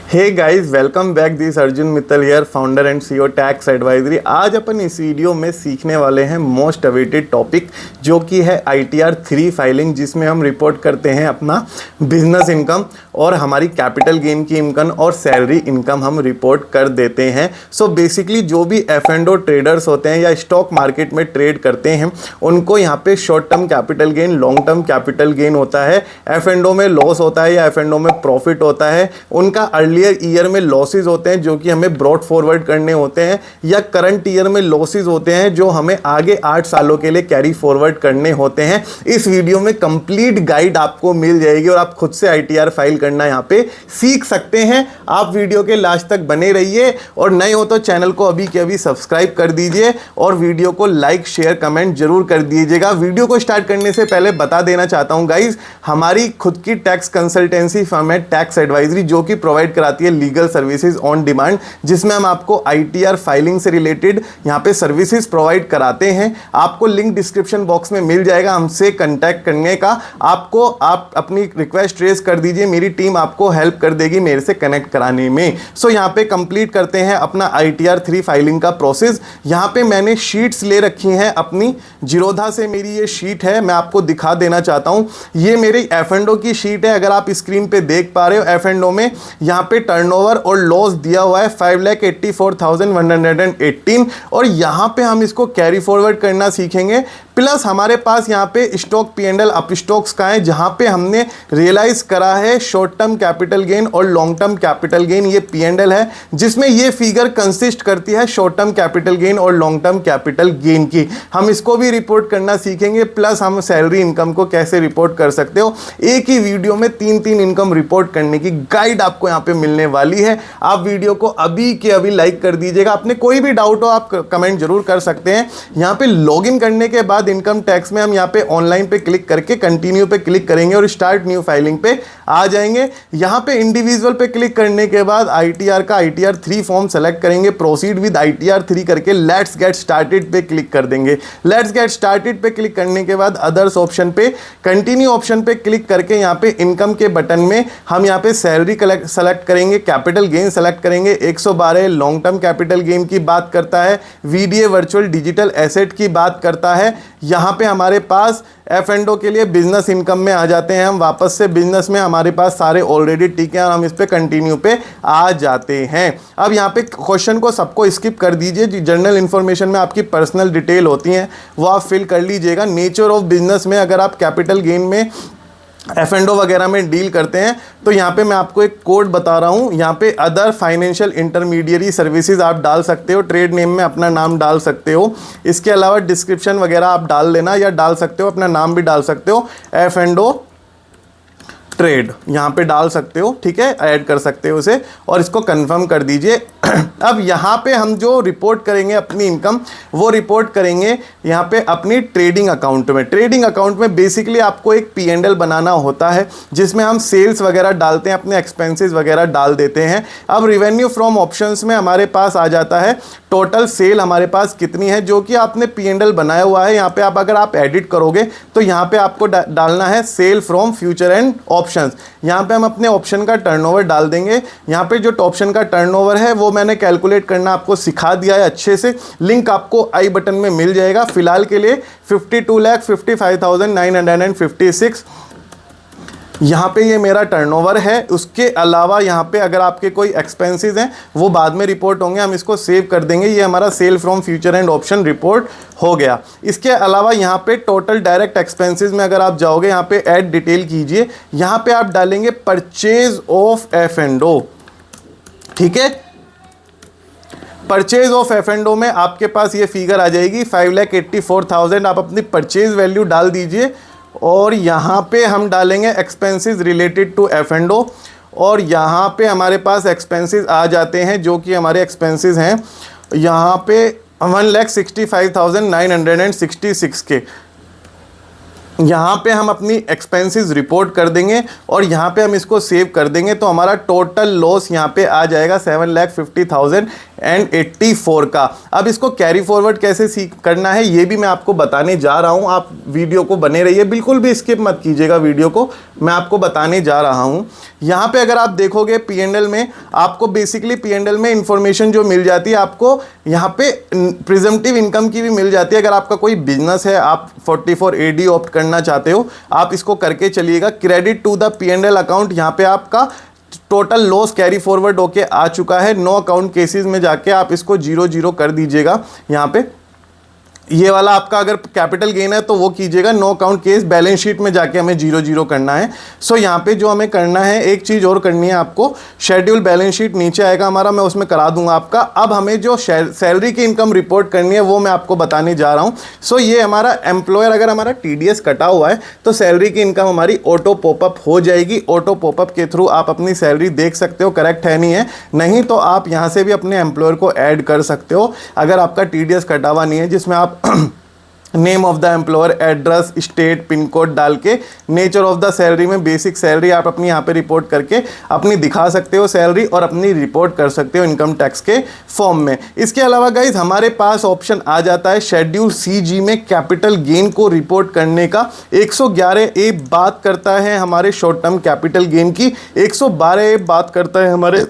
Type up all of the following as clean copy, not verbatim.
Hey guys, welcome back. This Arjun Mittal here, founder and CEO tax advisory. आज अपन इस video में सीखने वाले हैं मोस्ट अवेटेड टॉपिक, जो कि है ITR 3 फाइलिंग, जिसमें हम रिपोर्ट करते हैं अपना बिजनेस इनकम और हमारी कैपिटल गेन की इनकम और सैलरी इनकम हम रिपोर्ट कर देते हैं। सो बेसिकली जो भी F&O ट्रेडर्स होते हैं या स्टॉक मार्केट में ट्रेड करते हैं, उनको यहाँ पे short term capital gain, long term capital gain होता है। F&O में लॉस होता है या F&O में प्रॉफिट होता है। उनका अर्लियर ईयर में लॉसेस होते हैं जो कि हमें ब्रॉड फॉरवर्ड करने होते हैं, या करंट ईयर में लॉसेस होते हैं जो हमें आगे 8 सालों के लिए कैरी फॉरवर्ड करने होते हैं। इस वीडियो में कंप्लीट गाइड आपको मिल जाएगी और आप खुद से ITR फाइल करना यहाँ पे सीख सकते हैं। आप वीडियो के लास्ट तक बने रहिए और नए हो तो चैनल को अभी के अभी सब्सक्राइब कर दीजिए और वीडियो को लाइक शेयर कमेंट जरूर कर दीजिएगा। वीडियो को स्टार्ट करने से पहले बता देना चाहता हूँ गाइज, हमारी खुद की टैक्स कंसल्टेंसी फर्म है टैक्स एडवाइजरी, जो कि प्रोवाइड कराती है लीगल सर्विसेज ऑन डिमांड, जिसमें हम आपको ITR फाइलिंग से रिलेटेड यहाँ पे सर्विसेज प्रोवाइड कराते हैं। आपको लिंक डिस्क्रिप्शन बॉक्स में मिल जाएगा हमसे कांटेक्ट करने का। आप अपनी रिक्वेस्ट रेज कर दीजिए, मेरी टीम आपको हेल्प कर देगी मेरे से कनेक्ट कराने में। सो यहाँ पे कंप्लीट करते हैं अपना ITR 3 फाइलिंग का प्रोसेस। यहाँ पे मैंने शीट्स ले रखी हैं अपनी जीरोधा से, मेरी ये शीट है, मैं आपको दिखा देना चाहता हूँ। ये मेरी F&O की शीट है। अगर आप स्क्रीन पे देख पा रहे हो, F&O में यहाँ पे टर्नओवर और लॉस दिया हुआ है 5,84,118 और यहाँ पे हम इसको कैरी फॉरवर्ड करना सीखेंगे। प्लस हमारे पास यहाँ पे स्टॉक P&L अप स्टॉक्स का है, जहाँ पे हमने रियलाइज करा है शॉर्ट टर्म कैपिटल गेन और लॉन्ग टर्म कैपिटल गेन। ये P&L है जिसमें ये फिगर कंसिस्ट करती है शॉर्ट टर्म कैपिटल गेन और लॉन्ग टर्म कैपिटल गेन की। हम इसको भी रिपोर्ट करना सीखेंगे। प्लस हम सैलरी इनकम को कैसे रिपोर्ट कर सकते हो, एक ही वीडियो में 3 इनकम रिपोर्ट करने की गाइड आपको यहाँ पे मिलने वाली है। आप वीडियो को अभी के अभी लाइक कर दीजिएगा। अपने कोई भी डाउट हो आप कमेंट जरूर कर सकते हैं। यहाँ पे लॉगिन करने के बाद इनकम टैक्स में हम यहाँ पे ऑनलाइन पे क्लिक करके कंटिन्यू पे क्लिक करेंगे और स्टार्ट न्यू फाइलिंग पे आ जाएंगे। यहाँ पे इंडिविजुअल पे क्लिक करने के बाद ITR का ITR 3 फॉर्म सेलेक्ट करेंगे, प्रोसीड विद ITR 3 करके लेट्स गेट स्टार्टेड पे क्लिक कर देंगे। लेट्स गेट स्टार्टेड पे क्लिक करने के बाद अदर्स ऑप्शन पे कंटिन्यू ऑप्शन पे क्लिक करके यहाँ पे इनकम के बटन में हम यहाँ पे सैलरी सेलेक्ट करेंगे, कैपिटल गेन सेलेक्ट करेंगे। 112 लॉन्ग टर्म कैपिटल गेन की बात करता है, VDA वर्चुअल डिजिटल एसेट की बात करता है। यहाँ पे हमारे पास F&O के लिए बिजनेस इनकम में आ जाते हैं हम वापस से। बिजनेस में हमारे पास सारे ऑलरेडी टिक हैं और हम इस पे कंटिन्यू पे आ जाते हैं। अब यहाँ पे क्वेश्चन को सबको स्किप कर दीजिए। जनरल इन्फॉर्मेशन में आपकी पर्सनल डिटेल होती हैं, वो आप फिल कर लीजिएगा। नेचर ऑफ बिजनेस में अगर आप कैपिटल गेन में F&O वगैरह में डील करते हैं तो यहाँ पे मैं आपको एक कोड बता रहा हूँ। यहाँ पे अदर फाइनेंशियल इंटरमीडियरी सर्विसेज आप डाल सकते हो, ट्रेड नेम में अपना नाम डाल सकते हो। इसके अलावा डिस्क्रिप्शन वगैरह आप डाल लेना, या डाल सकते हो अपना नाम भी डाल सकते हो, F&O ट्रेड यहाँ पे डाल सकते हो, ठीक है, ऐड कर सकते हो उसे और इसको कंफर्म कर दीजिए। अब यहाँ पे हम जो रिपोर्ट करेंगे अपनी इनकम, वो रिपोर्ट करेंगे यहाँ पे अपनी ट्रेडिंग अकाउंट में। ट्रेडिंग अकाउंट में बेसिकली आपको एक P&L बनाना होता है, जिसमें हम सेल्स वगैरह डालते हैं, अपने एक्सपेंसेस वगैरह डाल देते हैं। अब रिवेन्यू फ्रॉम ऑप्शंस में हमारे पास आ जाता है टोटल सेल हमारे पास कितनी है, जो कि आपने P&L बनाया हुआ है। यहाँ पे अगर आप एडिट करोगे तो यहाँ पे आपको डालना है sale from future and options. यहाँ पे हम अपने ऑप्शन का टर्नओवर डाल देंगे। यहाँ पे जो ऑप्शन का टर्नओवर है वो मैंने कैलकुलेट करना आपको सिखा दिया है अच्छे से, लिंक आपको आई बटन में मिल जाएगा। फिलहाल के लिए 52,55,956 यहाँ पे ये मेरा टर्नओवर है। उसके अलावा यहाँ पे अगर आपके कोई एक्सपेंसेस हैं वो बाद में रिपोर्ट होंगे, हम इसको सेव कर देंगे। ये हमारा sale from future and option report हो गया। इसके अलावा यहाँ पे टोटल डायरेक्ट एक्सपेंसेस में अगर आप जाओगे, यहाँ पे ऐड डिटेल कीजिए, यहाँ पे आप डालेंगे परचेज ऑफ F&O, ठीक है। परचेज ऑफ F&O में आपके पास ये फिगर आ जाएगी 5,84,000। आप अपनी परचेज वैल्यू डाल दीजिए और यहाँ पे हम डालेंगे एक्सपेंसेस रिलेटेड टू F&O और यहाँ पे हमारे पास एक्सपेंसेस आ जाते हैं, जो कि हमारे एक्सपेंसेस हैं यहाँ पे 1,65,966 के। यहाँ पे हम अपनी एक्सपेंसेस रिपोर्ट कर देंगे और यहाँ पे हम इसको सेव कर देंगे, तो हमारा टोटल लॉस यहाँ पे आ जाएगा 7,50,000 एंड 84 का। अब इसको कैरी फॉरवर्ड कैसे सीख करना है ये भी मैं आपको बताने जा रहा हूं। आप वीडियो को बने रहिए, बिल्कुल भी स्किप मत कीजिएगा वीडियो को, मैं आपको बताने जा रहा हूं। यहां पे अगर आप देखोगे P&L में, आपको बेसिकली P&L में इंफॉर्मेशन जो मिल जाती है, आपको यहां पे प्रिजम्पटिव इनकम की भी मिल जाती है। अगर आपका कोई बिजनेस है, आप 44AD ऑप्ट करना चाहते हो, आप इसको करके चलिएगा। Credit to the P&L account, यहां पे आपका टोटल लॉस कैरी फॉरवर्ड होके आ चुका है। नो अकाउंट केसेस में जाके आप इसको 0 कर दीजिएगा। यहाँ पे ये वाला आपका अगर कैपिटल गेन है तो वो कीजिएगा। No account case balance sheet में जाके हमें 0 करना है। सो यहाँ पे जो हमें करना है, एक चीज़ और करनी है आपको, शेड्यूल बैलेंस शीट नीचे आएगा हमारा, मैं उसमें करा दूंगा आपका। अब हमें जो सैलरी की इनकम रिपोर्ट करनी है वो मैं आपको बताने जा रहा हूँ। सो ये हमारा एम्प्लॉयर, अगर हमारा TDS कटा हुआ है तो सैलरी की इनकम हमारी ऑटो पॉपअप हो जाएगी। ऑटो पॉपअप के थ्रू आप अपनी सैलरी देख सकते हो, करेक्ट है नहीं है, नहीं तो आप यहाँ से भी अपने एम्प्लॉयर को ऐड कर सकते हो। अगर आपका TDS कटा हुआ नहीं है, जिसमें आप name of the employer, address, state, pin code डाल के नेचर ऑफ द सैलरी में बेसिक सैलरी आप अपनी यहाँ पे रिपोर्ट करके अपनी दिखा सकते हो सैलरी, और अपनी रिपोर्ट कर सकते हो इनकम टैक्स के फॉर्म में। इसके अलावा गाइज हमारे पास ऑप्शन आ जाता है शेड्यूल CG में कैपिटल गेन को रिपोर्ट करने का। 111A बात करता है हमारे शॉर्ट टर्म कैपिटल गेन की, 112A बात करता है हमारे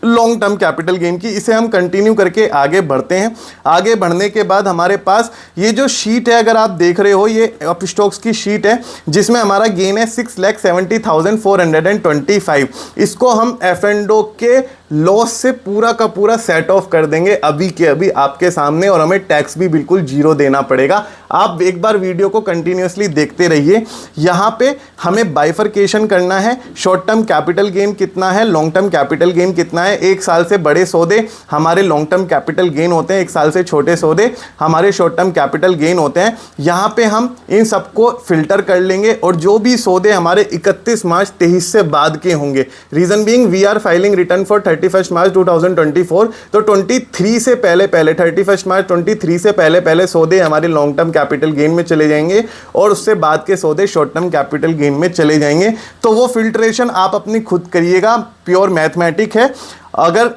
लॉन्ग टर्म कैपिटल गेन की। इसे हम कंटिन्यू करके आगे बढ़ते हैं। आगे बढ़ने के बाद हमारे पास ये जो शीट है, अगर आप देख रहे हो, ये अपस्टॉक्स की शीट है जिसमें हमारा गेन है 6,70,425। इसको हम F&O के लॉस से पूरा का पूरा सेट ऑफ कर देंगे अभी के अभी आपके सामने, और हमें टैक्स भी बिल्कुल 0 देना पड़ेगा। आप एक बार वीडियो को कंटिन्यूअसली देखते रहिए। यहाँ पे हमें बाइफरकेशन करना है, शॉर्ट टर्म कैपिटल गेन कितना है, लॉन्ग टर्म कैपिटल गेन कितना है। 1 साल से बड़े सौदे हमारे लॉन्ग टर्म कैपिटल गेन होते हैं, 1 साल से छोटे सौदे हमारे शॉर्ट टर्म कैपिटल गेन होते हैं। यहाँ पे हम इन सबको फिल्टर कर लेंगे, और जो भी सौदे हमारे 31 मार्च 23 से बाद के होंगे, reason being we are filing return for 31 March 2024, तो 23 से पहले 31 मार्च 23 से पहले सौदे हमारे लॉन्ग टर्म कैपिटल गेन में चले जाएंगे, और उससे बाद के सौदे शॉर्ट टर्म कैपिटल गेन में चले जाएंगे। तो वो फिल्ट्रेशन आप अपनी खुद करिएगा, प्योर मैथमेटिक है। अगर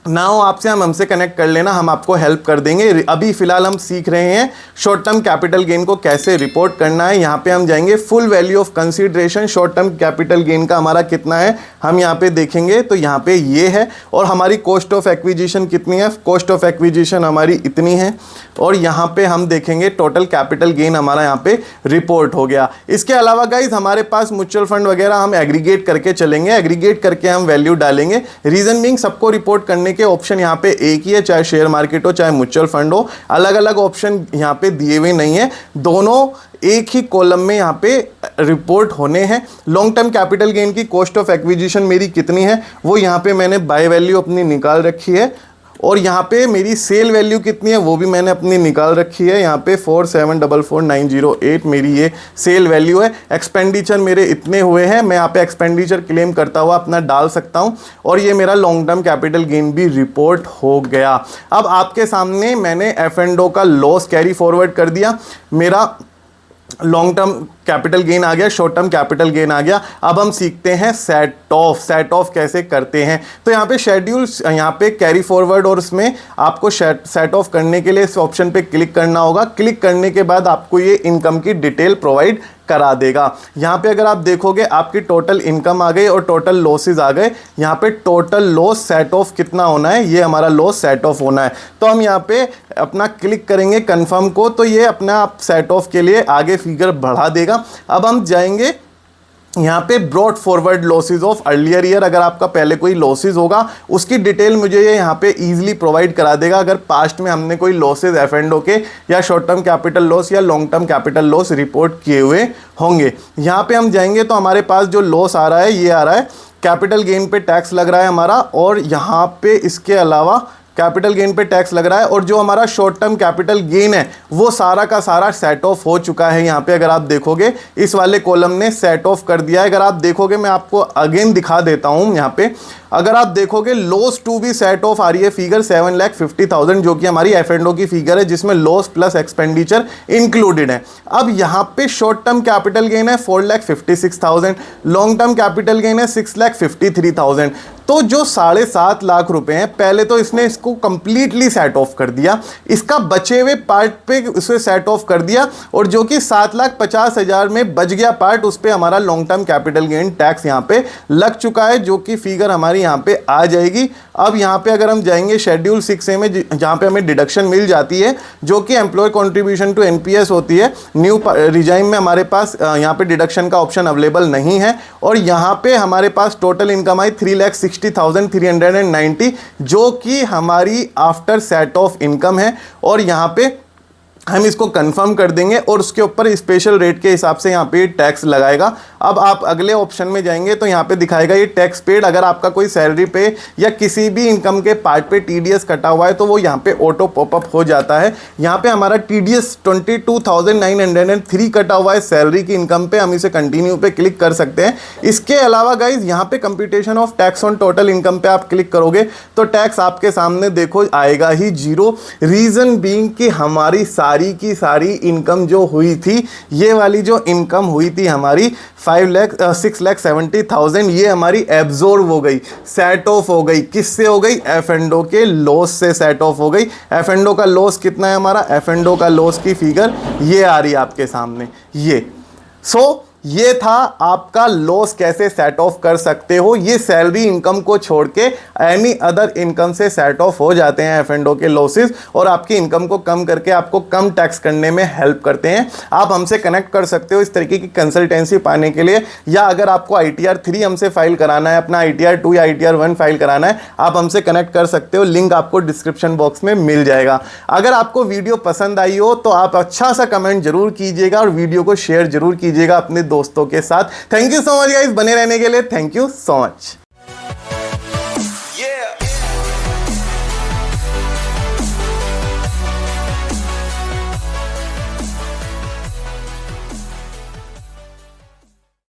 ना हो आपसे, हम हमसे कनेक्ट कर लेना, हम आपको हेल्प कर देंगे। अभी फिलहाल हम सीख रहे हैं शॉर्ट टर्म कैपिटल गेन को कैसे रिपोर्ट करना है। यहाँ पे हम जाएंगे full value of consideration, short term capital gain का हमारा कितना है हम यहाँ पे देखेंगे। तो यहाँ पे ये है, और हमारी कॉस्ट ऑफ एक्विजिशन कितनी है, कॉस्ट ऑफ एक्विजिशन हमारी इतनी है, और यहाँ पे हम देखेंगे टोटल कैपिटल गेन हमारा यहाँ पे रिपोर्ट हो गया। इसके अलावा गाइज हमारे पास म्यूचुअल फंड वगैरह हम एग्रीगेट करके चलेंगे, एग्रीगेट करके हम वैल्यू डालेंगे। रीजन बीइंग सबको रिपोर्ट करने के ऑप्शन यहाँ पे एक ही है, चाहे शेयर मार्केट हो चाहे म्यूचुअल फंड हो, अलग अलग ऑप्शन यहाँ पे दिए हुए नहीं है, दोनों एक ही कॉलम में यहाँ पे रिपोर्ट होने हैं। लॉन्ग टर्म कैपिटल गेन की कॉस्ट ऑफ एक्विजिशन मेरी कितनी है वो यहाँ पे मैंने बाय वैल्यू अपनी निकाल रखी है, और यहाँ पे मेरी सेल वैल्यू कितनी है वो भी मैंने अपनी निकाल रखी है। यहाँ पे 4744,908 मेरी ये सेल वैल्यू है। एक्सपेंडिचर मेरे इतने हुए हैं, मैं यहाँ पे एक्सपेंडिचर क्लेम करता हुआ अपना डाल सकता हूँ, और ये मेरा लॉन्ग टर्म कैपिटल गेन भी रिपोर्ट हो गया। अब आपके सामने मैंने F&O का लॉस कैरी फॉरवर्ड कर दिया, मेरा लॉन्ग टर्म कैपिटल गेन आ गया, शॉर्ट टर्म कैपिटल गेन आ गया। अब हम सीखते हैं सेट ऑफ कैसे करते हैं। तो यहाँ पे शेड्यूल, यहाँ पे कैरी फॉरवर्ड, और उसमें आपको सेट ऑफ करने के लिए इस ऑप्शन पे क्लिक करना होगा। क्लिक करने के बाद आपको ये इनकम की डिटेल प्रोवाइड करा देगा। यहाँ पे अगर आप देखोगे आपकी टोटल इनकम आ गई और टोटल लॉसेज आ गए। यहाँ पे टोटल लॉस सेट ऑफ कितना होना है, ये हमारा लॉस सेट ऑफ होना है। तो हम यहाँ पे अपना क्लिक करेंगे कंफर्म को, तो ये अपना आप सेट ऑफ के लिए आगे फिगर बढ़ा देगा। अब हम जाएंगे यहाँ पे brought forward losses of earlier year. अगर आपका पहले कोई लॉसेज होगा उसकी डिटेल मुझे ये यहाँ पे इजीली प्रोवाइड करा देगा। अगर पास्ट में हमने कोई लॉसेज F&O के या शॉर्ट टर्म कैपिटल लॉस या long term capital loss report किए हुए होंगे। यहाँ पे हम जाएंगे तो हमारे पास जो लॉस आ रहा है ये आ रहा है, कैपिटल गेन पे टैक्स लग रहा है हमारा, और यहाँ पे इसके अलावा कैपिटल गेन पे टैक्स लग रहा है, और जो हमारा शॉर्ट टर्म कैपिटल गेन है वो सारा का सारा सेट ऑफ हो चुका है। यहाँ पे अगर आप देखोगे इस वाले कॉलम ने सेट ऑफ कर दिया है। अगर आप देखोगे, मैं आपको अगेन दिखा देता हूँ, यहाँ पे अगर आप देखोगे loss to be set off आ रही है फिगर 7,50,000, जो कि हमारी F&O की फिगर है जिसमें लॉस प्लस एक्सपेंडिचर इंक्लूडेड है। अब यहाँ पे शॉर्ट टर्म कैपिटल गेन है 4,56,000, लॉन्ग टर्म कैपिटल गेन है 6,53,000। तो जो 7.5 लाख रुपए हैं, पहले तो इसने इसको कंप्लीटली सेट ऑफ कर दिया, इसका बचे हुए पार्ट पे उसे सेट ऑफ कर दिया, और जो कि 7,50,000 में बच गया पार्ट, उस पे हमारा long term capital gain tax यहां पे लग चुका है, जो कि फिगर हमारी यहां पे आ जाएगी। अब यहां पे अगर हम जाएंगे शेड्यूल 6A में, जहां पे हमें डिडक्शन मिल जाती है, जो कि एम्प्लॉय कंट्रीब्यूशन टू एनपीएस होती है। न्यू रिजाइम में हमारे पास यहां पे डिडक्शन का ऑप्शन अवेलेबल नहीं है, और यहां पे हमारे पास टोटल इनकम आई 3,60,390, जो कि हमारी आफ्टर सेट ऑफ इनकम है, और यहां पे हम इसको कंफर्म कर देंगे और उसके ऊपर स्पेशल रेट के हिसाब से यहाँ पे टैक्स लगाएगा। अब आप अगले ऑप्शन में जाएंगे तो यहाँ पे दिखाएगा ये टैक्स पेड। अगर आपका कोई सैलरी पे या किसी भी इनकम के पार्ट पे टीडीएस कटा हुआ है तो वो यहाँ पे ऑटो पॉपअप हो जाता है। यहाँ पे हमारा टीडीएस 22,903 कटा हुआ है सैलरी की इनकम पे, हम इसे कंटिन्यू पे क्लिक कर सकते हैं। इसके अलावा गाइज यहाँ पे computation of tax on total income पे आप क्लिक करोगे तो टैक्स आपके सामने देखो आएगा ही 0। रीजन बीइंग कि हमारी सारी की सारी इनकम जो हुई थी, ये वाली जो इनकम हुई थी हमारी 6,70,000, ये हमारी एब्जॉर्ब हो गई, सेट ऑफ हो गई। किससे हो गई? एफ एंड ओ के लॉस से सेट ऑफ हो गई। एफ एंड ओ का लॉस कितना है हमारा? एफ एंड ओ का लॉस की फिगर ये आ रही है आपके सामने, ये। ये था आपका लॉस कैसे सेट ऑफ कर सकते हो। ये सैलरी इनकम को छोड़ के एनी अदर इनकम से सेट ऑफ हो जाते हैं एफ एंड ओ के लॉसेस, और आपकी इनकम को कम करके आपको कम टैक्स करने में हेल्प करते हैं। आप हमसे कनेक्ट कर सकते हो इस तरीके की कंसल्टेंसी पाने के लिए, या अगर आपको ITR 3 हमसे फाइल कराना है, अपना ITR 2 या ITR 1 फाइल कराना है, आप हमसे कनेक्ट कर सकते हो। लिंक आपको डिस्क्रिप्शन बॉक्स में मिल जाएगा। अगर आपको वीडियो पसंद आई हो तो आप अच्छा सा कमेंट जरूर कीजिएगा और वीडियो को शेयर जरूर कीजिएगा अपने दोस्तों के साथ। Thank you so much guys, बने रहने के लिए। Thank you so much.